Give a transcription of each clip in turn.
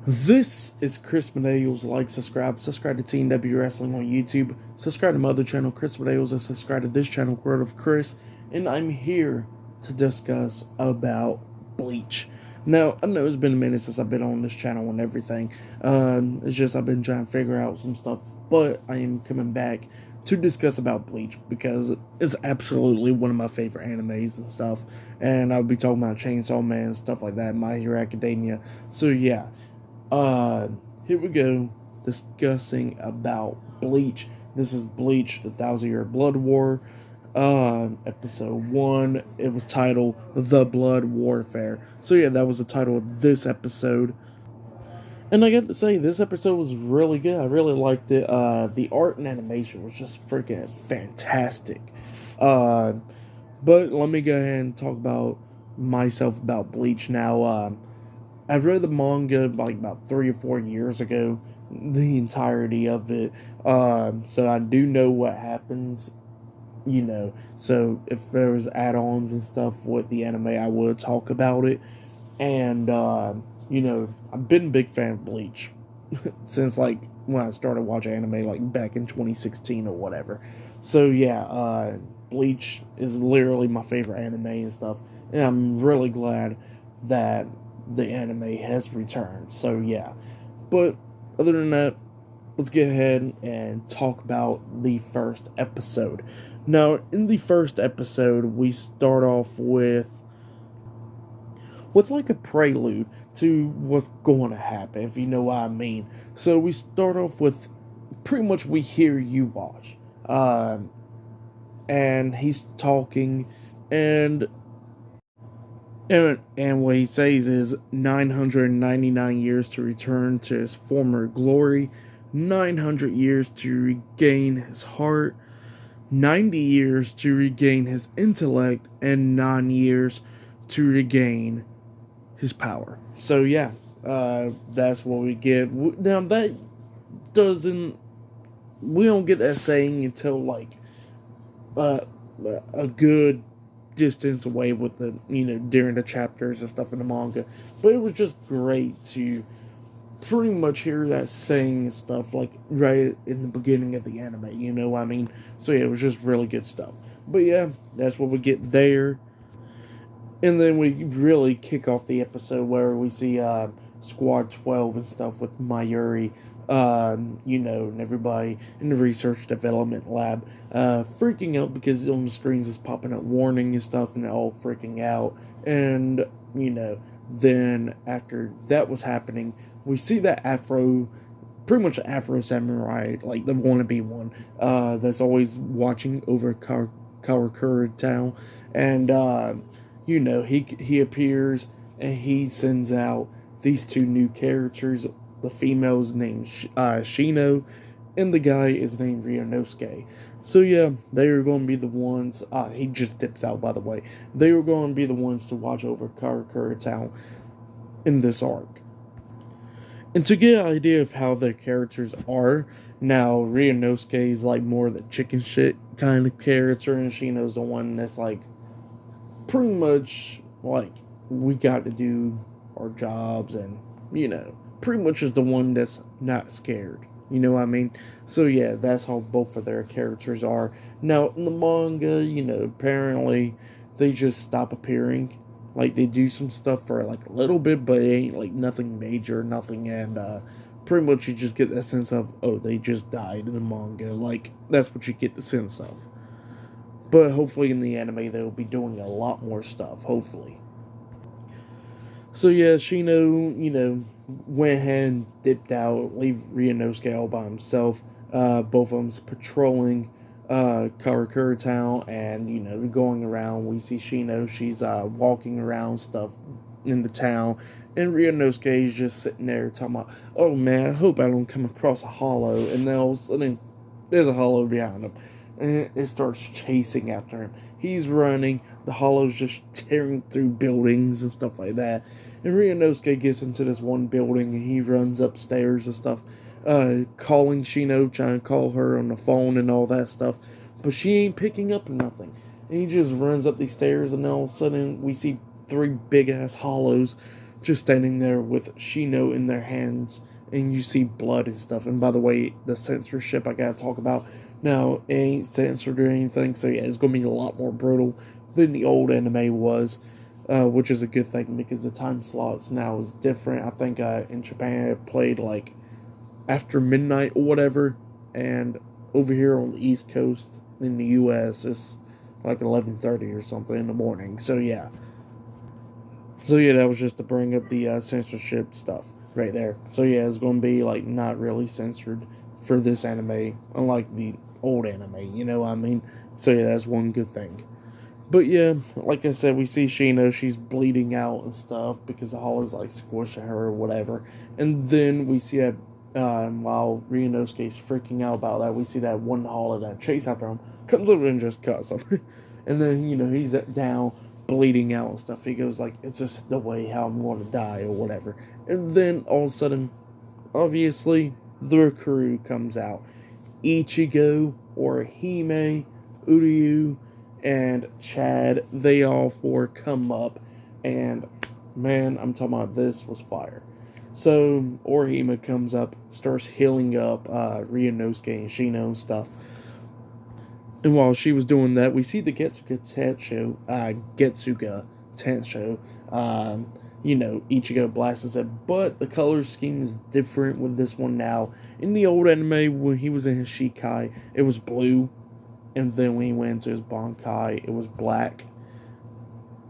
This is Chris Medeals. Like, subscribe to TNW Wrestling on YouTube, subscribe to my other channel, Chris Medeals, and subscribe to this channel, Word of Chris. And I'm here to discuss about Bleach. Now, I know it's been a minute since I've been on this channel and everything. It's just I've been trying to figure out some stuff, but I am coming back to discuss about Bleach because it's absolutely one of my favorite animes and stuff. And I'll be talking about Chainsaw Man and stuff like that, My Hero Academia. So yeah. Here we go, discussing about Bleach. This is Bleach, the 1,000-Year Blood War, episode 1. It was titled The Blood Warfare. So yeah, that was the title of this episode. And I got to say, this episode was really good. I really liked it. The art and animation was just freaking fantastic. But let me go ahead and talk about myself about Bleach now. I read the manga like about 3 or 4 years ago, the entirety of it. So I do know what happens, So if there was add-ons and stuff with the anime, I would talk about it. And I've been a big fan of Bleach since like when I started watching anime, like back in 2016 or whatever. So yeah, Bleach is literally my favorite anime and stuff, and I'm really glad that the anime has returned. So yeah, but other than that, let's get ahead and talk about the first episode. Now, in the first episode, we start off with what's like a prelude to what's going to happen, if you know what I mean. So we start off with pretty much we hear Yhwach, and he's talking, and what he says is 999 years to return to his former glory, 900 years to regain his heart, 90 years to regain his intellect, and 9 years to regain his power. So yeah, that's what we get. Now that we don't get that saying until like a good distance away with the during the chapters and stuff in the manga, but it was just great to pretty much hear that saying and stuff like right in the beginning of the anime, you know what I mean? So yeah, it was just really good stuff. But yeah, that's what we get there. And then we really kick off the episode where we see Squad 12 and stuff with Mayuri, and everybody in the research development lab freaking out because on the screens is popping up warning and stuff, and they're all freaking out. And, then after that was happening, we see that pretty much Afro samurai, like the wannabe one, that's always watching over Karakura town. And, he appears and he sends out these two new characters. The female's named Shino, and the guy is named Ryunosuke. So yeah, they are going to be the ones. He just dips out, by the way. They are going to be the ones to watch over Karakura town in this arc. And to get an idea of how their characters are, now Ryunosuke is like more the chicken shit kind of character, and Shino's the one that's like pretty much like we got to do our jobs, and pretty much is the one that's not scared. You know what I mean? So yeah, that's how both of their characters are. Now in the manga, apparently they just stop appearing. Like they do some stuff for like a little bit, but it ain't like nothing major, nothing, and pretty much you just get that sense of, oh, they just died in the manga. Like that's what you get the sense of. But hopefully in the anime they'll be doing a lot more stuff, hopefully. So yeah, Shino, went ahead and dipped out, leave Ryunosuke all by himself. Both of them's patrolling Karakura town, and going around. We see Shino, she's walking around stuff in the town, and Ryunosuke is just sitting there talking about, oh man, I hope I don't come across a hollow. And then all of a sudden there's a hollow behind him, and it starts chasing after him. He's running, the hollow's just tearing through buildings and stuff like that. And Ryunosuke gets into this one building, and he runs upstairs and stuff, calling Shino, trying to call her on the phone and all that stuff, but she ain't picking up or nothing. And he just runs up these stairs, and all of a sudden we see 3 big ass hollows just standing there with Shino in their hands, and you see blood and stuff. And by the way, the censorship I gotta talk about now, it ain't censored or anything, so yeah, it's gonna be a lot more brutal than the old anime was, which is a good thing because the time slots now is different. I think in Japan it played like after midnight or whatever, and over here on the East Coast in the U.S. it's like 11:30 or something in the morning. So yeah, that was just to bring up the censorship stuff right there. So yeah, it's going to be like not really censored for this anime, unlike the old anime. You know what I mean? So yeah, that's one good thing. But yeah, like I said, we see Shino, she's bleeding out and stuff because the Hollow's like squishing her or whatever. And then we see that while Ryunosuke's freaking out about that, we see that one Hollow that chase after him comes over and just cuts him. And then, he's down, bleeding out and stuff. He goes like, it's just the way how I'm going to die or whatever. And then all of a sudden, obviously, the crew comes out. Ichigo, Orihime, Uryu, and Chad, they all four come up, and man, I'm talking about this was fire. So Orihime comes up, starts healing up Ryunosuke and Shino and stuff. And while she was doing that, we see the Getsuga Tensho, Ichigo blasts it, but the color scheme is different with this one now. In the old anime, when he was in his Shikai, it was blue, and then when he went into his Bankai, it was black.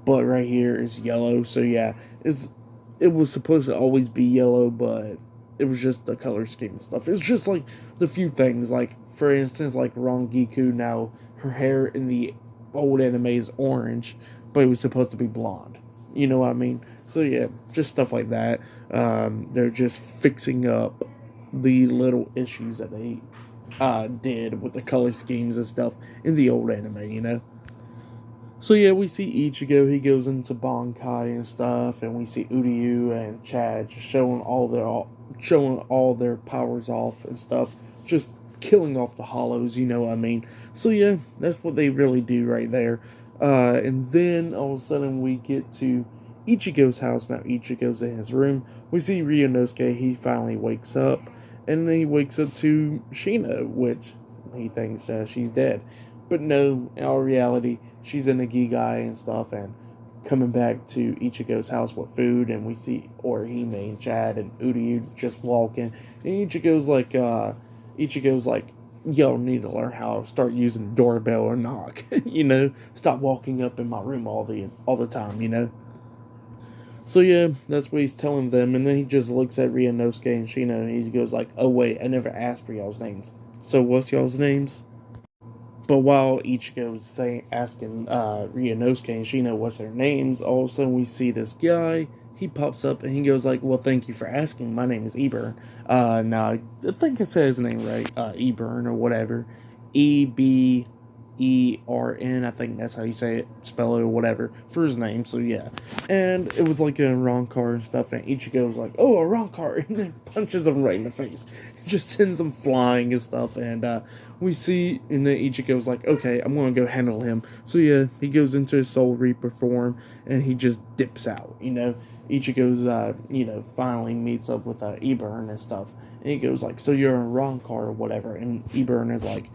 But right here is yellow, so yeah, it was supposed to always be yellow, but it was just the color scheme and stuff. It's just like the few things, like for instance, like Rangiku, now her hair in the old anime is orange, but it was supposed to be blonde. You know what I mean? So yeah, just stuff like that. They're just fixing up the little issues that they did with the color schemes and stuff in the old anime. So yeah, we see Ichigo, he goes into Bankai and stuff, and we see Uryu and Chad just showing all their powers off and stuff, just killing off the Hollows, you know what I mean? So yeah, that's what they really do right there. And then all of a sudden we get to Ichigo's house. Now Ichigo's in his room. We see Ryunosuke, he finally wakes up, and then he wakes up to Shino, which he thinks she's dead. But no, in all reality, she's in the Gigai and stuff, and coming back to Ichigo's house with food, and we see Orihime and Chad and Uryu just walking, and Ichigo's like, y'all need to learn how to start using the doorbell or knock, stop walking up in my room all the time. So yeah, that's what he's telling them, and then he just looks at Ryunosuke and Shino, and he goes like, oh wait, I never asked for y'all's names. So what's y'all's names? But while Ichigo was asking Ryunosuke and Shino what's their names, all of a sudden we see this guy. He pops up and he goes like, well, thank you for asking. My name is Eburn. Now, I think I said his name right. Eburn or whatever. Ebern, I think that's how you say it, spell it or whatever, for his name, so yeah. And it was like a Rancor and stuff, and Ichigo was like, oh, a Rancor, and then punches him right in the face. Just sends him flying and stuff, and we see, and then Ichigo's like, okay, I'm gonna go handle him. So yeah, he goes into his Soul Reaper form, and he just dips out, Ichigo's, finally meets up with Eburn and stuff, and he goes like, so you're a Rancor or whatever, and Eburn is like,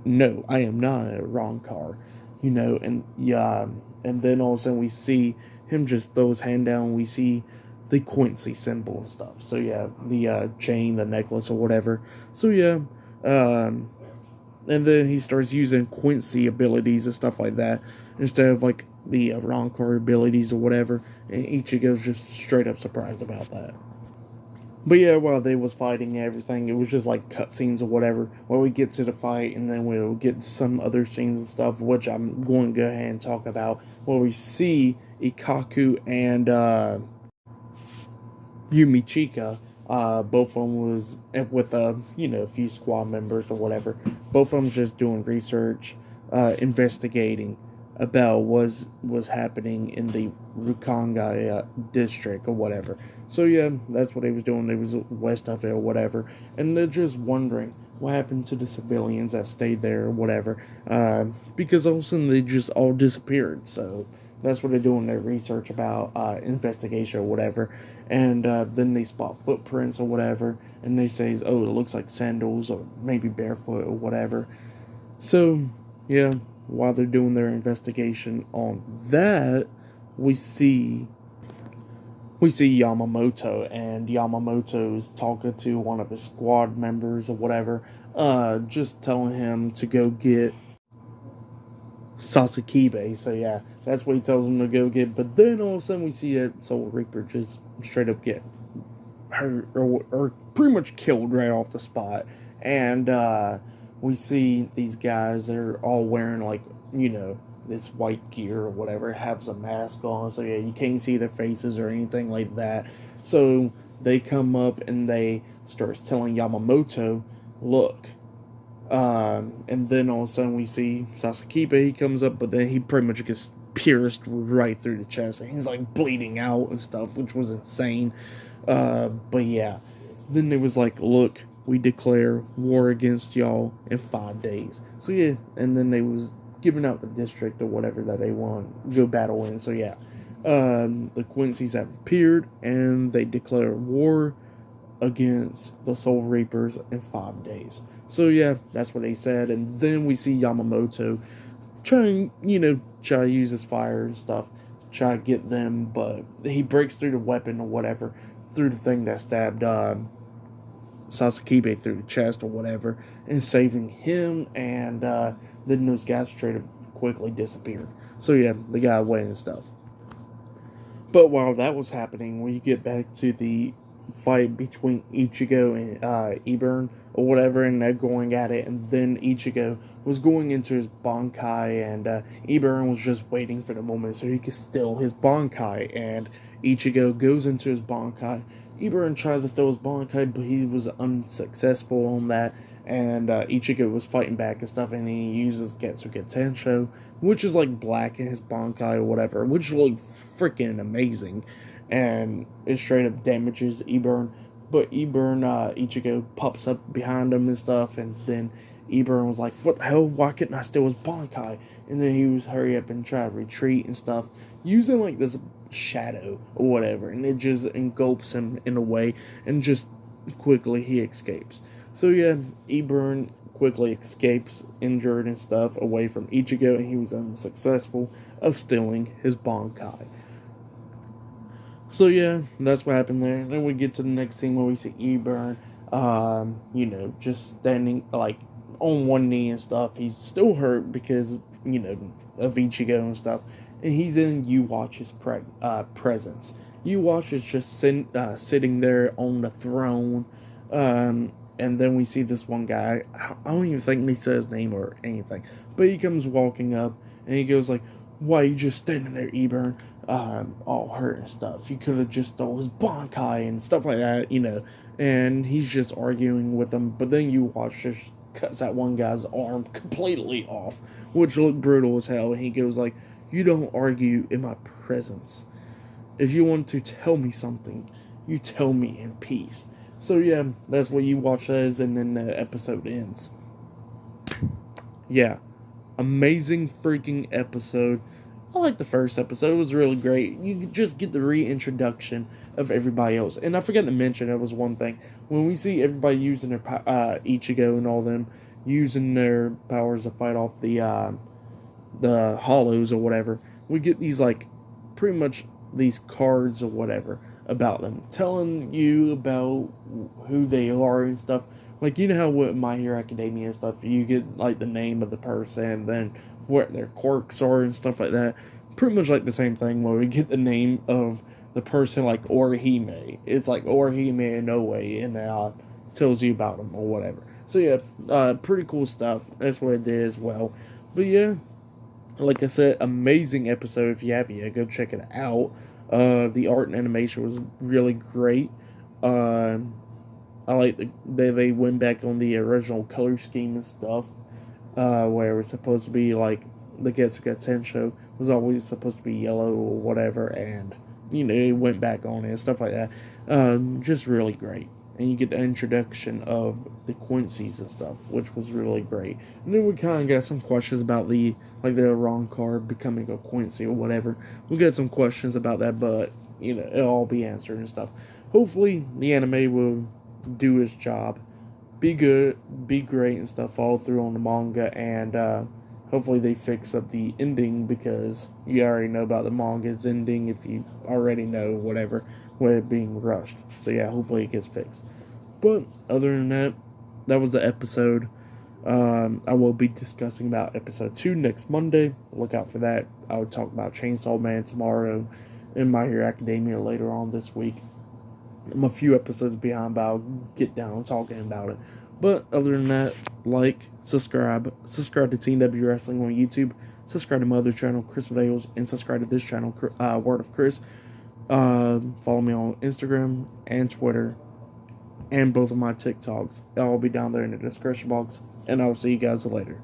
no, I am not a Rancor, and yeah, and then all of a sudden we see him just throw his hand down, we see the Quincy symbol and stuff, so yeah, the chain, the necklace or whatever, so yeah, and then he starts using Quincy abilities and stuff like that, instead of like the Rancor abilities or whatever, and Ichigo's just straight up surprised about that. But yeah, while they was fighting and everything, it was just like cutscenes or whatever, where we get to the fight, and then we'll get to some other scenes and stuff, which I'm going to go ahead and talk about, where we see Ikaku and Yumichika, both of them was with a few squad members or whatever. Both of them just doing research, investigating about was happening in the Rukanga district or whatever. So yeah, that's what they was doing. They was west of it or whatever, and they're just wondering what happened to the civilians that stayed there or whatever, because all of a sudden they just all disappeared. So that's what they're doing their research about, investigation or whatever. And then they spot footprints or whatever, and they say, oh, it looks like sandals or maybe barefoot or whatever. So, yeah, while they're doing their investigation on that, we see Yamamoto, and Yamamoto is talking to one of his squad members or whatever, just telling him to go get Sasakibe. So yeah, that's what he tells him to go get. But then all of a sudden we see a Soul Reaper just straight up get hurt or pretty much killed right off the spot. And we see these guys, they're all wearing like, this white gear or whatever, has a mask on, so yeah, you can't see their faces or anything like that. So they come up and they start telling Yamamoto, look, and then all of a sudden we see Sasakibe, he comes up, but then he pretty much gets pierced right through the chest, and he's like bleeding out and stuff, which was insane. But yeah, then it was like, look, we declare war against y'all in 5 days. So yeah, and then they was giving out the district or whatever that they want to go battle in. So yeah, the Quincy's have appeared, and they declare war against the Soul Reapers in 5 days. So yeah, that's what they said. And then we see Yamamoto trying to use his fire and stuff, try to get them, but he breaks through the weapon or whatever, through the thing that stabbed Sasakibe through the chest or whatever, and saving him, and then those guys straight up quickly disappeared. So yeah, they got away and stuff. But while that was happening, we get back to the fight between Ichigo and Eburn or whatever, and they're going at it, and then Ichigo was going into his Bankai, and Eburn was just waiting for the moment so he could steal his Bankai, and Ichigo goes into his Bankai. Eburn tries to steal his Bankai, but he was unsuccessful on that, and Ichigo was fighting back and stuff, and he uses Getsuga Tensho, which is like black in his Bankai or whatever, which looked freaking amazing, and it straight up damages Eburn. But Ichigo pops up behind him and stuff, and then Eburn was like, what the hell, why couldn't I steal his Bankai? And then he was hurry up and try to retreat and stuff, using like this shadow or whatever, and it just engulfs him in a way, and just quickly he escapes. So yeah, Eburn quickly escapes, injured and stuff, away from Ichigo, and he was unsuccessful of stealing his Bankai. So yeah, that's what happened there. Then we get to the next scene where we see Eburn, just standing like on one knee and stuff. He's still hurt because, of Ichigo and stuff. And he's in Uwatch's presence. Uwatch is just sitting there on the throne. And then we see this one guy. I don't even think he said his name or anything. But he comes walking up, and he goes like, why are you just standing there, Eburn? All hurt and stuff. You could have just stole his Bankai and stuff like that, And he's just arguing with him. But then Uwatch just cuts that one guy's arm completely off, which looked brutal as hell. And he goes like, you don't argue in my presence. If you want to tell me something, you tell me in peace. So yeah, that's what Uwatch says, and then the episode ends. Yeah, amazing freaking episode. I like the first episode. It was really great. You just get the reintroduction of everybody else. And I forgot to mention, that was one thing. When we see everybody using their Ichigo and all them using their powers to fight off the hollows or whatever, we get these like pretty much these cards or whatever about them, telling you about who they are and stuff. Like, you know how with My Hero Academia and stuff, you get like the name of the person, and then what their quirks are and stuff like that. Pretty much like the same thing where we get the name of the person, like Orihime. It's like Orihime Inoue, and tells you about them or whatever. So yeah, pretty cool stuff. That's what it did as well. But yeah, like I said, amazing episode. If you have it, go check it out. The art and animation was really great. I like they went back on the original color scheme and stuff. Where it was supposed to be like the Getsuga Tensho was always supposed to be yellow or whatever, and it went back on it and stuff like that. Just really great. and you get the introduction of the Quincy's and stuff, which was really great. And then we kind of got some questions about the wrong card becoming a Quincy or whatever. We got some questions about that, but it'll all be answered and stuff. Hopefully, the anime will do its job, be good, be great and stuff, follow through on the manga, and hopefully they fix up the ending, because you already know about the manga's ending if you already know whatever, with it being rushed. So yeah, hopefully it gets fixed. But other than that, that was the episode. I will be discussing about episode 2 next Monday. Look out for that. I will talk about Chainsaw Man tomorrow and My Hero Academia later on this week. I'm a few episodes behind, but I'll get down talking about it. But other than that, subscribe to Team W Wrestling on YouTube, subscribe to my other channel, Chris Videos, and subscribe to this channel, Word of Chris. Follow me on Instagram and Twitter, and both of my TikToks. I'll be down there in the description box, and I'll see you guys later.